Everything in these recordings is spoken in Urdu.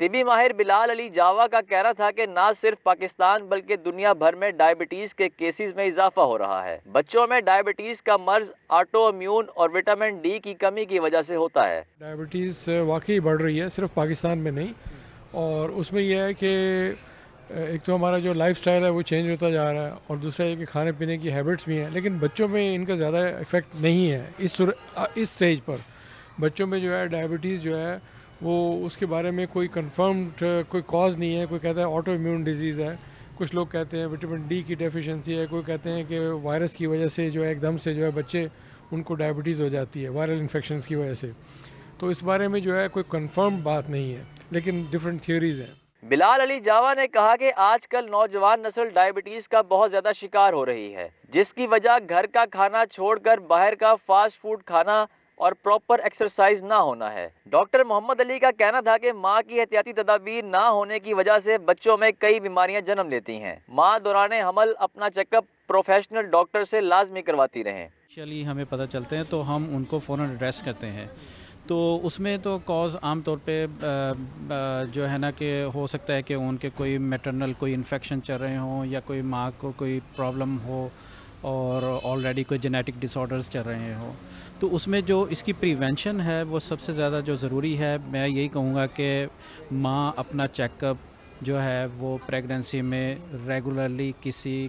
طبی ماہر بلال علی جاوا کا کہنا تھا کہ نہ صرف پاکستان بلکہ دنیا بھر میں ڈائبٹیز کے کیسز میں اضافہ ہو رہا ہے۔ بچوں میں ڈائبٹیز کا مرض آٹو امیون اور وٹامن ڈی کی کمی کی وجہ سے ہوتا ہے۔ ڈائبٹیز واقعی بڑھ رہی ہے، صرف پاکستان میں نہیں، اور اس میں یہ ہے کہ ایک تو ہمارا جو لائف سٹائل ہے وہ چینج ہوتا جا رہا ہے، اور دوسرا یہ کہ کھانے پینے کی ہیبٹس بھی ہیں، لیکن بچوں میں ان کا زیادہ افیکٹ نہیں ہے اس سٹیج پر۔ بچوں میں جو ہے ڈائبٹیز جو ہے وہ اس کے بارے میں کوئی کنفرمڈ کوئی کاز نہیں ہے۔ کوئی کہتا ہے آٹو امیون ڈیزیز ہے، کچھ لوگ کہتے ہیں وٹامن ڈی کی ڈیفیشنسی ہے، کوئی کہتے ہیں کہ وائرس کی وجہ سے جو ہے ایک دم سے جو ہے بچے ان کو ڈائبٹیز ہو جاتی ہے وائرل انفیکشنز کی وجہ سے۔ تو اس بارے میں جو ہے کوئی کنفرم بات نہیں ہے، لیکن ڈفرینٹ تھیوریز ہیں۔ بلال علی جاوا نے کہا کہ آج کل نوجوان نسل ڈائبٹیز کا بہت زیادہ شکار ہو رہی ہے، جس کی وجہ گھر کا کھانا چھوڑ کر باہر کا فاسٹ فوڈ کھانا اور پراپر ایکسرسائز نہ ہونا ہے۔ ڈاکٹر محمد علی کا کہنا تھا کہ ماں کی احتیاطی تدابیر نہ ہونے کی وجہ سے بچوں میں کئی بیماریاں جنم لیتی ہیں۔ ماں دوران حمل اپنا چیک اپ پروفیشنل ڈاکٹر سے لازمی کرواتی رہیں۔ انیشلی ہمیں پتہ چلتے ہیں تو ہم ان کو فوراً ایڈریس کرتے ہیں، تو اس میں تو کاز عام طور پہ جو ہے نا کہ ہو سکتا ہے کہ ان کے کوئی میٹرنل کوئی انفیکشن چل رہے ہوں، یا کوئی ماں کو کوئی پرابلم ہو اور آلریڈی کوئی جینیٹک ڈس آرڈرز چل رہے ہوں، تو اس میں جو اس کی پریونشن ہے وہ سب سے زیادہ جو ضروری ہے، میں یہی کہوں گا کہ ماں اپنا چیک اپ جو ہے وہ پریگننسی میں ریگولرلی کسی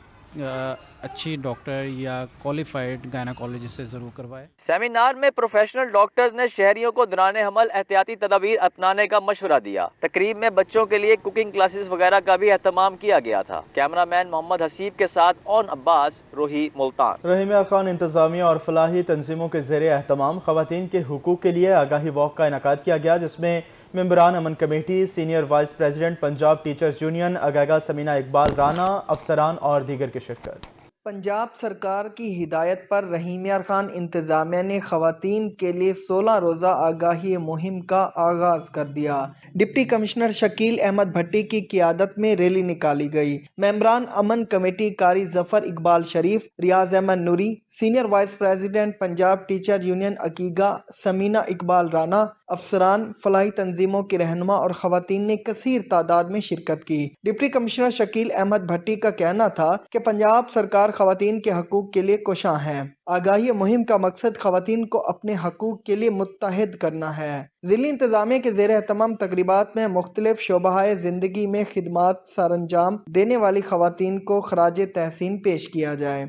اچھی ڈاکٹر یا کوالیفائڈ گائناکالوجسٹ سے ضرور کروائے۔ سیمینار میں پروفیشنل ڈاکٹرز نے شہریوں کو دوران حمل احتیاطی تدابیر اپنانے کا مشورہ دیا۔ تقریب میں بچوں کے لیے کوکنگ کلاسز وغیرہ کا بھی اہتمام کیا گیا تھا۔ کیمرہ مین محمد حسیب کے ساتھ اون عباس، روہی، ملتان۔ رحیم خان انتظامیہ اور فلاحی تنظیموں کے زیر اہتمام خواتین کے حقوق کے لیے آگاہی واک کا انعقاد کیا گیا، جس میں ممبران امن کمیٹی، senior vice president Punjab teachers union اگاگا سمینہ اقبال رانا، افسران اور دیگر کی شرکت۔ پنجاب سرکار کی ہدایت پر رحیم خان انتظامیہ نے خواتین کے لیے 16 روزہ آگاہی مہم کا آغاز کر دیا۔ ڈپٹی کمشنر شکیل احمد بھٹی کی قیادت میں ریلی نکالی گئی۔ ممبران امن کمیٹی Qari Zafar Iqbal Sharif, Riaz Ahmed Noori, senior vice president Punjab teacher union عقیقہ سمینہ اقبال رانا، افسران، فلاحی تنظیموں کے رہنما اور خواتین نے کثیر تعداد میں شرکت کی۔ ڈپٹی کمشنر شکیل احمد بھٹی کا کہنا تھا کہ پنجاب سرکار خواتین کے حقوق کے لیے کوشاں ہے۔ آگاہی مہم کا مقصد خواتین کو اپنے حقوق کے لیے متحد کرنا ہے۔ ضلعی انتظامیہ کے زیر اہتمام تقریبات میں مختلف شعبہ زندگی میں خدمات سر انجام دینے والی خواتین کو خراج تحسین پیش کیا جائے۔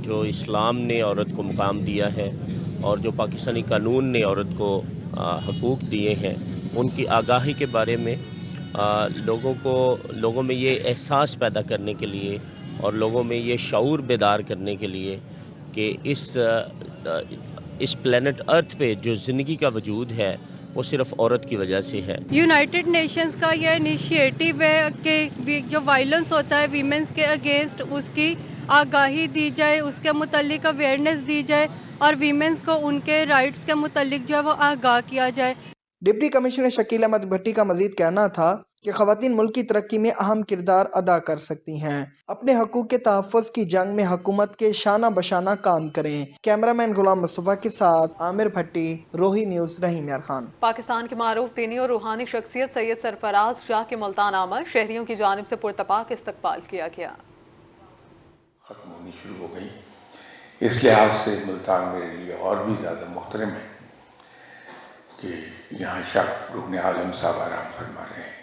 جو اسلام نے عورت کو مقام دیا ہے اور جو پاکستانی قانون نے عورت کو حقوق دیے ہیں، ان کی آگاہی کے بارے میں لوگوں میں یہ احساس پیدا کرنے کے لیے اور لوگوں میں یہ شعور بیدار کرنے کے لیے کہ اس پلینٹ ارتھ پہ جو زندگی کا وجود ہے وہ صرف عورت کی وجہ سے ہے۔ یونائٹڈ نیشنز کا یہ انیشیٹو ہے کہ جو وائلنس ہوتا ہے ویمنس کے اگینسٹ، اس کی آگاہی دی جائے، اس کے متعلق اویئرنیس دی جائے اور ویمنس کو ان کے رائٹس کے متعلق جو ہے وہ آگاہ کیا جائے۔ ڈپٹی کمشنر شکیل احمد بھٹی کا مزید کہنا تھا کہ خواتین ملک کی ترقی میں اہم کردار ادا کر سکتی ہیں۔ اپنے حقوق کے تحفظ کی جنگ میں حکومت کے شانہ بشانہ کام کریں۔ کیمرہ مین غلام مصطفیٰ کے ساتھ عامر بھٹی، روہی نیوز، رحیم خان۔ پاکستان کے معروف دینی اور روحانی شخصیت سید سرفراز شاہ کے ملتان آمد شہریوں کی جانب سے پرتپاک استقبال کیا گیا۔ ختم ہونی شروع ہو گئی، اس لحاظ سے ملتان میرے لیے اور بھی زیادہ محترم ہے کہ یہاں شاہ رکن عالم صاحب آرام فرما رہے ہیں۔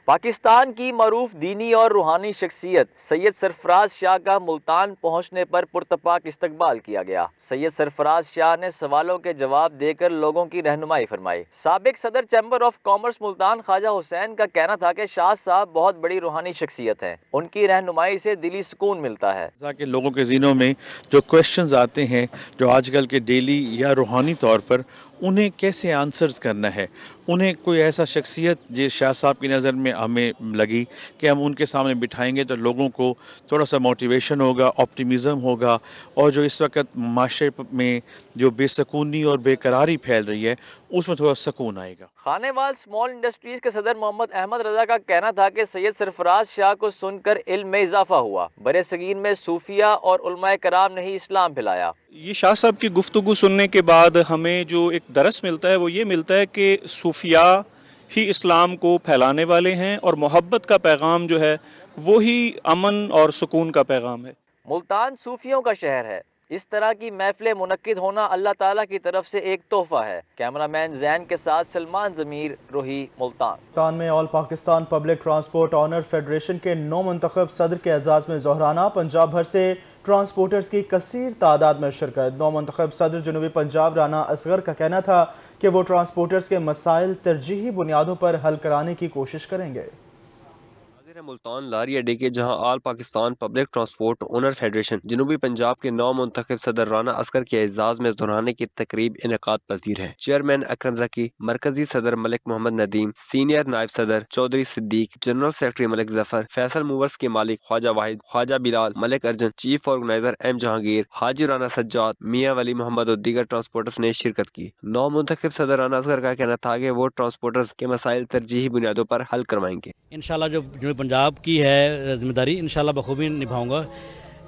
پاکستان کی معروف دینی اور روحانی شخصیت سید سرفراز شاہ کا ملتان پہنچنے پر پرتپاک استقبال کیا گیا۔ سید سرفراز شاہ نے سوالوں کے جواب دے کر لوگوں کی رہنمائی فرمائی۔ سابق صدر چیمبر آف کامرس ملتان خواجہ حسین کا کہنا تھا کہ شاہ صاحب بہت بڑی روحانی شخصیت ہیں، ان کی رہنمائی سے دلی سکون ملتا ہے۔ کہ لوگوں کے ذہنوں میں جو کوشچنز آتے ہیں جو آج کل کے ڈیلی یا روحانی طور پر، انہیں کیسے آنسرز کرنا ہے، انہیں کوئی ایسا شخصیت جو شاہ صاحب کی نظر میں ہمیں لگی کہ ہم ان کے سامنے بٹھائیں گے تو لوگوں کو تھوڑا سا موٹیویشن ہوگا، آپٹیمزم ہوگا، اور جو اس وقت معاشرے میں جو بے سکونی اور بے قراری پھیل رہی ہے اس میں تھوڑا سکون آئے گا۔ خانے وال اسمال انڈسٹریز کے صدر محمد احمد رضا کا کہنا تھا کہ سید سرفراز شاہ کو سن کر علم میں اضافہ ہوا۔ برِ صغیر میں صوفیہ اور علماء کرام نے ہی اسلام پھیلایا۔ یہ شاہ صاحب کی گفتگو سننے کے بعد ہمیں جو ایک درس ملتا ہے وہ یہ ملتا ہے کہ صوفیاء ہی اسلام کو پھیلانے والے ہیں، اور محبت کا پیغام جو ہے وہی امن اور سکون کا پیغام ہے۔ ملتان صوفیوں کا شہر ہے، اس طرح کی محفلیں منعقد ہونا اللہ تعالیٰ کی طرف سے ایک تحفہ ہے۔ کیمرہ مین زین کے ساتھ سلمان ضمیر، روہی، ملتان۔ ملتان میں all Pakistan public transport owner federation کے نو منتخب صدر کے اعزاز میں ظہرانہ، پنجاب بھر سے ٹرانسپورٹرز کی کثیر تعداد میں شرکت۔ نو منتخب صدر جنوبی پنجاب رانا اصغر کا کہنا تھا کہ وہ ٹرانسپورٹرز کے مسائل ترجیحی بنیادوں پر حل کرانے کی کوشش کریں گے۔ ملتان لاری اڈے کے جہاں all Pakistan public transport owner federation جنوبی پنجاب کے نو منتخب صدر رانا اصغر کے اعزاز میں ظہرانے کی تقریب انعقاد پذیر ہے۔ چیئرمین اکرم ذکی، مرکزی صدر ملک محمد ندیم، سینئر نائب صدر Chaudhry Siddique, general secretary Malik Zafar, Faisal movers کے مالک Khawaja Wahid, Khawaja Bilal, Malik Arjun, chief organiser M Jahangir, Haji Rana Sajjad, میاں ولی محمد اور دیگر ٹرانسپورٹرز نے شرکت کی۔ نو منتخب صدر رانا اصغر کا کہنا تھا کہ وہ ٹرانسپورٹرز کے مسائل ترجیحی بنیادوں پر حل کروائیں گے۔ انشاءاللہ جو جنوبی پنجاب کی ہے ذمہ داری انشاءاللہ بخوبی نبھاؤں گا۔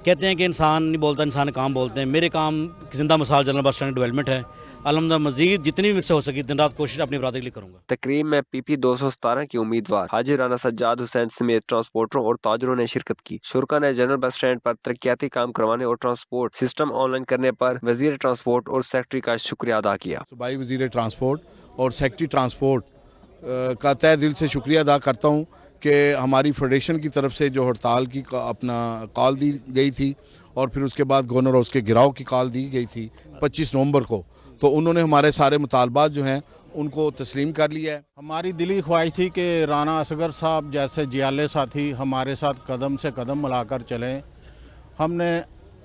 کہتے ہیں کہ انسان نہیں بولتا، انسان کام بولتے ہیں۔ میرے کام کی زندہ مثال جنرل بس اسٹینڈ ڈیولپمنٹ ہے۔ الحمدللہ مزید جتنی بھی مجھ سے ہو سکی دن رات کوشش اپنی برادری کے لیے کروں گا۔ تقریب میں پی پی 217 کے امیدوار حاجی رانا سجاد حسین سمیت ٹرانسپورٹروں اور تاجروں نے شرکت کی۔ شرکا نے جنرل بس اسٹینڈ پر ترقیاتی کام کروانے اور ٹرانسپورٹ سسٹم آن لائن کرنے پر وزیر ٹرانسپورٹ اور سیکرٹری کا شکریہ ادا کیا۔ صوبائی وزیر ٹرانسپورٹ اور سیکرٹری ٹرانسپورٹ کا تہہ دل سے شکریہ ادا کرتا ہوں کہ ہماری فیڈریشن کی طرف سے جو ہڑتال کی اپنا کال دی گئی تھی اور پھر اس کے بعد گورنر اور اس کے گراؤ کی کال دی گئی تھی 25 نومبر کو، تو انہوں نے ہمارے سارے مطالبات جو ہیں ان کو تسلیم کر لیا ہے۔ ہماری دلی خواہش تھی کہ رانا اصغر صاحب جیسے جیالے ساتھی ہمارے ساتھ قدم سے قدم ملا کر چلیں۔ ہم نے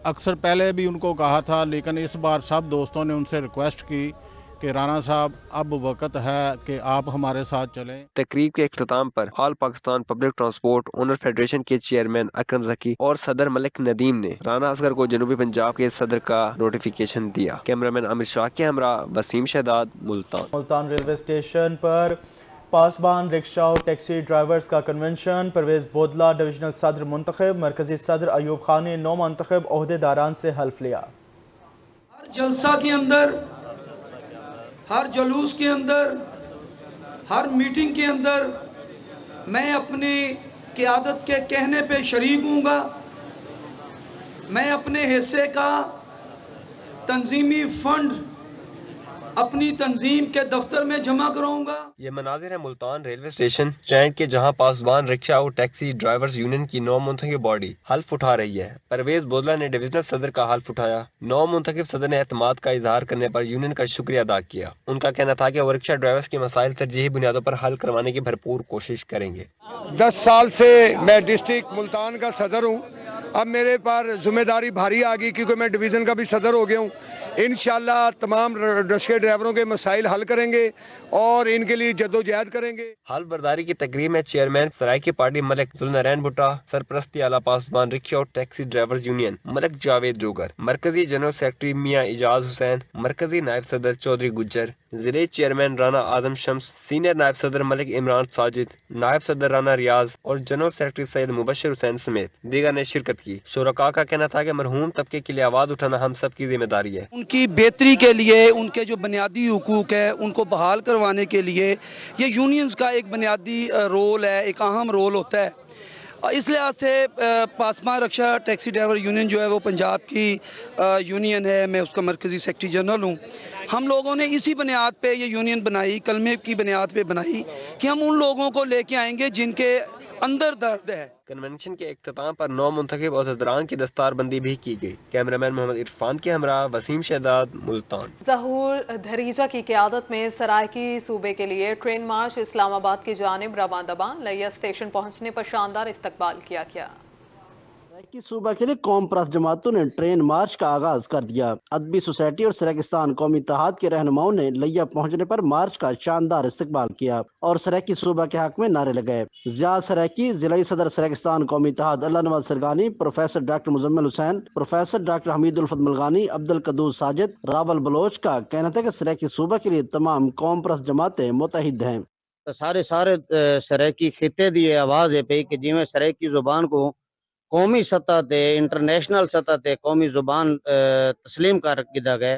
اکثر پہلے بھی ان کو کہا تھا، لیکن اس بار سب دوستوں نے ان سے ریکویسٹ کی کہ رانا صاحب اب وقت ہے کہ آپ ہمارے ساتھ چلیں۔ تقریب کے اختتام پر all Pakistan public transport owner federation کے چیئرمین اکرم ذکی اور صدر ملک ندیم نے رانا اصغر کو جنوبی پنجاب کے صدر کا نوٹیفیکیشن دیا۔ کیمرامین عامر شاہ کے ہمراہ وسیم شہداد، ملتان۔ ملتان ریلوے اسٹیشن پر پاسبان رکشہ اور ٹیکسی ڈرائیورز کا کنونشن، پرویز بودلہ ڈویژنل صدر منتخب، مرکزی صدر ایوب خان نے نو منتخب عہدے داران سے حلف لیا۔ ہر جلسہ کے اندر، ہر جلوس کے اندر، ہر میٹنگ کے اندر میں اپنی قیادت کے کہنے پہ شریک ہوں گا۔ میں اپنے حصے کا تنظیمی فنڈ اپنی تنظیم کے دفتر میں جمع کراؤں گا۔ یہ مناظر ہے ملتان ریلوے اسٹیشن چینٹ کے جہاں پاسبان رکشہ اور ٹیکسی ڈرائیورز یونین کی نو منتخب باڈی حلف اٹھا رہی ہے۔ پرویز بودلہ نے ڈویژنل صدر کا حلف اٹھایا۔ نو منتخب صدر نے اعتماد کا اظہار کرنے پر یونین کا شکریہ ادا کیا۔ ان کا کہنا تھا کہ وہ رکشہ ڈرائیورز کے مسائل ترجیحی بنیادوں پر حل کروانے کی بھرپور کوشش کریں گے۔ 10 سال سے میں ڈسٹرکٹ ملتان کا صدر ہوں، اب میرے پر ذمہ داری بھاری آ گئی کیونکہ میں ڈویژن کا بھی صدر ہو گیا ہوں۔ انشاءاللہ تمام رکشہ ڈرائیوروں کے مسائل حل کریں گے اور ان کے لیے جدوجہد کریں گے۔ حلف برداری کی تقریب میں چیئرمین سرائکی پارٹی ملک ذوالنورین بھٹا، سرپرستی اعلیٰ پاسبان رکشہ اور ٹیکسی ڈرائیورز یونین ملک جاوید جوگر، مرکزی جنرل سیکرٹری میاں اعجاز حسین، مرکزی نائب صدر چودھری گجر، ضلعی چیئرمین رانا اعظم شمس، سینئر نائب صدر ملک عمران ساجد، نائب صدر رانا ریاض اور جنرل سیکرٹری سید مبشر حسین سمیت دیگر نے شرکت کی۔ شرکاء کا کہنا تھا کہ مرحوم طبقے کے لیے آواز اٹھانا ہم سب کی ذمہ داری ہے۔ ان کی بہتری کے لیے، ان کے جو بنیادی حقوق ہے ان کو بحال کروانے کے لیے یہ یونینز کا ایک بنیادی رول ہے، ایک اہم رول ہوتا ہے۔ اس لحاظ سے پاسبان رکشہ ٹیکسی ڈرائیور یونین جو ہے وہ پنجاب کی یونین ہے، میں اس کا مرکزی سیکرٹری جنرل ہوں۔ ہم لوگوں نے اسی بنیاد پہ یہ یونین بنائی، کلمے کی بنیاد پہ بنائی کہ ہم ان لوگوں کو لے کے آئیں گے جن کے اندر درد ہے۔ کنونشن کے اختتام پر نو منتخب عہدیداران کی دستار بندی بھی کی گئی۔ کیمرامین محمد عرفان کے ہمراہ وسیم شہداد، ملتان۔ ظہور دھریجہ کی قیادت میں سرائکی صوبے کے لیے ٹرین مارچ اسلام آباد کی جانب رواں لیا اسٹیشن پہنچنے پر شاندار استقبال کیا گیا۔ سرائکی صوبہ کے لیے قوم پرست جماعتوں نے ٹرین مارچ کا آغاز کر دیا۔ ادبی سوسائٹی اور سرائکستان قومی اتحاد کے رہنماؤں نے لیا پہنچنے پر مارچ کا شاندار استقبال کیا اور سرائکی صوبہ کے حق میں نعرے لگائے۔ ضیاء سرائکی، ضلعی صدر سرائکستان قومی اتحاد اللہ نواز سرگانی، پروفیسر ڈاکٹر مزمل حسین، پروفیسر ڈاکٹر حمید الفت ملغانی، عبد القدوس ساجد، راول بلوچ کا کہنا تھا کہ سرائکی صوبہ کے لیے تمام قوم پرست جماعتیں متحد ہیں۔ سارے سرائکی خطے دی آواز ہے پہ کہ جی میں سرائکی زبان کو قومی سطح تے انٹرنیشنل سطح تے قومی زبان تسلیم کر کیتا گئے